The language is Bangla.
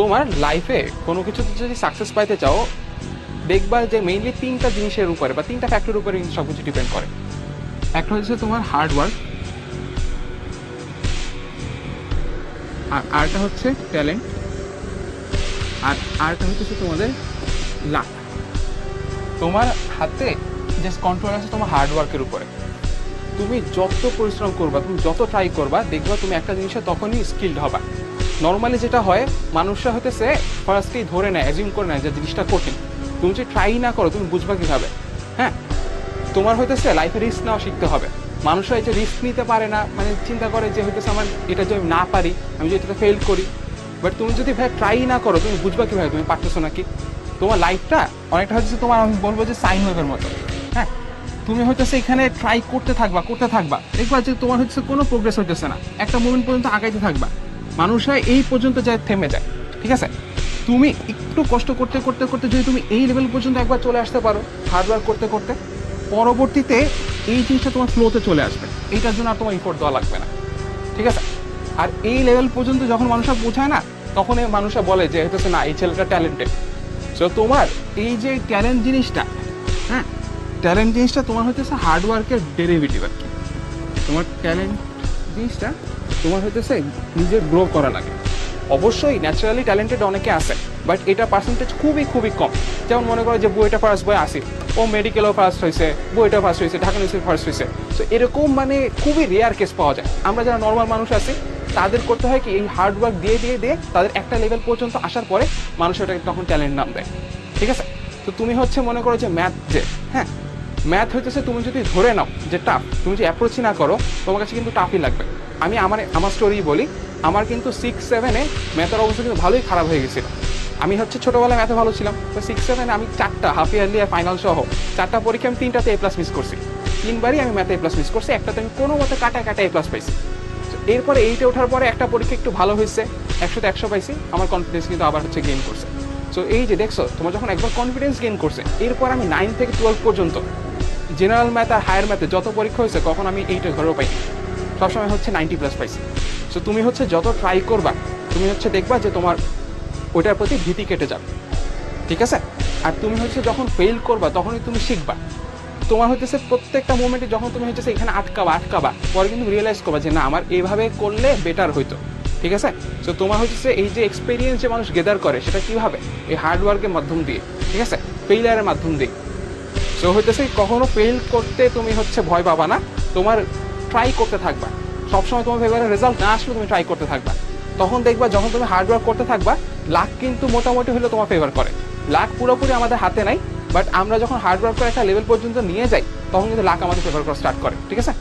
তোমার লাইফে কোনো কিছুতে যদি সাকসেস পাইতে চাও, দেখবা যে মেইনলি তিনটা জিনিসের উপরে বা তিনটা ফ্যাক্টরের উপরে সব কিছু ডিপেন্ড করে। একটা হচ্ছে তোমার হার্ড ওয়ার্ক, আর আরেকটা হচ্ছে ট্যালেন্ট, আর আরেকটা হচ্ছে তোমাদের লাক। তোমার হাতে জাস্ট কন্ট্রোল আছে তোমার হার্ড ওয়ার্কের উপরে। তুমি যত পরিশ্রম করবা, তুমি যত ট্রাই করবা, দেখবা তুমি একটা জিনিসে তখনই স্কিলড হবা। নর্মালি যেটা হয়, মানুষরা হতেছে ফার্স্টেই ধরে নেয়, অ্যাজিউম করে নেয় যে জিনিসটা কঠিন। তুমি যদি ট্রাই না করো তুমি বুঝবা কীভাবে? হ্যাঁ, তোমার হইতেছে লাইফে রিস্ক নেওয়া শিখতে হবে। মানুষরা এই যে রিস্ক নিতে পারে না, মানে চিন্তা করে যে হইতেছে আমার এটা যদি আমি না পারি, আমি যদি এটা ফেল করি। বাট তুমি যদি ভাই ট্রাই না করো তুমি বুঝবা কীভাবে তুমি পারতেছো নাকি? তোমার লাইফটা অনেকটা হচ্ছে তোমার, আমি বলবো যে সাইন ওয়েভের মতো। হ্যাঁ, তুমি হইতেছে এখানে ট্রাই করতে থাকবা, দেখবা যে তোমার হচ্ছে কোনো প্রোগ্রেস হইতেছে না, একটা মোমেন্ট পর্যন্ত আগাইতে থাকবা, মানুষরা এই পর্যন্ত যায় থেমে যায়। ঠিক আছে, তুমি একটু কষ্ট করতে করতে করতে যদি তুমি এই লেভেল পর্যন্ত একবার চলে আসতে পারো হার্ডওয়ার্ক করতে করতে, পরবর্তীতে এই জিনিসটা তোমার ফ্লোতে চলে আসবে, এইটার জন্য আর তোমার ইফোর্ট দেওয়া লাগবে না। ঠিক আছে, আর এই লেভেল পর্যন্ত যখন মানুষরা পৌঁছায় না, তখন এই মানুষরা বলে যে হইতেছে না এই ছেলেটা ট্যালেন্টেড। সো তোমার এই যে ট্যালেন্ট জিনিসটা, হ্যাঁ, ট্যালেন্ট জিনিসটা তোমার হইতেছে হার্ডওয়ার্কের ডেরিভেটিভ আর কি। তোমার ট্যালেন্ট জিনিসটা তোমার হইতেছে নিজের গ্রো করা লাগে। অবশ্যই ন্যাচারালি ট্যালেন্টেড অনেকে আছে, বাট এটা পার্সেন্টেজ খুবই খুবই কম। যেমন মনে করো যে বইটা ফার্স্ট বই আসি, ও মেডিকেলও ফার্স্ট হয়েছে, বইটা ফার্স্ট হয়েছে, ঢাকা ইউনিভার্সিটি ফার্স্ট হয়েছে। সো এরকম মানে খুবই রেয়ার কেস পাওয়া যায়। আমরা যারা নর্মাল মানুষ আছি তাদের করতে হয় কি, এই হার্ডওয়ার্ক দিয়ে দিয়ে দিয়ে তাদের একটা লেভেল পর্যন্ত আসার পরে মানুষ ওটাকে তখন ট্যালেন্ট নাম দেয়। ঠিক আছে, তো তুমি হচ্ছে মনে করো যে ম্যাথ, যে হ্যাঁ ম্যাথ হইতেছে তুমি যদি ধরে নাও যে টাফ, তুমি যদি অ্যাপ্রোচই না করো তোমার কাছে কিন্তু টাফই লাগবে। আমি আমার স্টোরি বলি, আমার কিন্তু 6-7-এ ম্যাথের অবস্থা কিন্তু ভালোই খারাপ হয়ে গেছিল। আমি হচ্ছে ছোটোবেলায় ম্যাথে ভালো ছিলাম, তো 6-7-এ আমি 4টা হাফ ইয়ারলি আর ফাইনাল সহ 4টা পরীক্ষা আমি 3টাতে A+ মিস করছি। 3বারই আমি ম্যাথে A+ মিস করছি, একটাতে আমি কোনো মতে কাটায় A+ পাইছি। এরপরে 8-এ ওঠার পরে একটা পরীক্ষা একটু ভালো হয়েছে, 100তে 100 পাইছি, আমার কনফিডেন্স কিন্তু আবার হচ্ছে গেইন করছে। সো এই যে দেখছো, তোমার যখন একবার কনফিডেন্স গেইন করছে, এরপর আমি 9 থেকে 12 পর্যন্ত জেনারেল ম্যাথ আর হায়ার ম্যাথে যত পরীক্ষা হয়েছে কখন আমি 8-এ ঘরেও পাইনি, সবসময় হচ্ছে 90+ পাইছি। সো তুমি হচ্ছে যত ট্রাই করবা, তুমি হচ্ছে দেখবা যে তোমার ওইটার প্রতি ভীতি কেটে যাবে। ঠিক আছে, আর তুমি হচ্ছে যখন ফেল করবা তখনই তুমি শিখবা। তোমার হচ্ছে প্রত্যেকটা মোমেন্টে যখন তুমি হচ্ছে এখানে আটকাবা, পরে কিন্তু রিয়েলাইজ করবা যে না আমার এইভাবে করলে বেটার হইতো। ঠিক আছে, সো তোমার হচ্ছে এই যে এক্সপিরিয়েন্স যে মানুষ গেদার করে সেটা কীভাবে, এই হার্ডওয়ার্কের মাধ্যম দিয়ে। ঠিক আছে, ফেইলিয়ারের মাধ্যম দিয়ে। সো হইতেছে কখনো ফেল করতে তুমি হচ্ছে ভয় পাবা না, তোমার ট্রাই করতে থাকবা। সবসময় তোমার ফেভারে রেজাল্ট না আসলে তুমি ট্রাই করতে থাকবা, তখন দেখবা যখন তুমি হার্ডওয়ার্ক করতে থাকবা, লাক কিন্তু মোটামুটি হলে তোমার ফেভার করে। লাক পুরোপুরি আমাদের হাতে নাই, বাট আমরা যখন হার্ডওয়ার্ক করে একটা লেভেল পর্যন্ত নিয়ে যাই তখন কিন্তু লাক আমাদের ফেভার করা স্টার্ট করে। ঠিক আছে।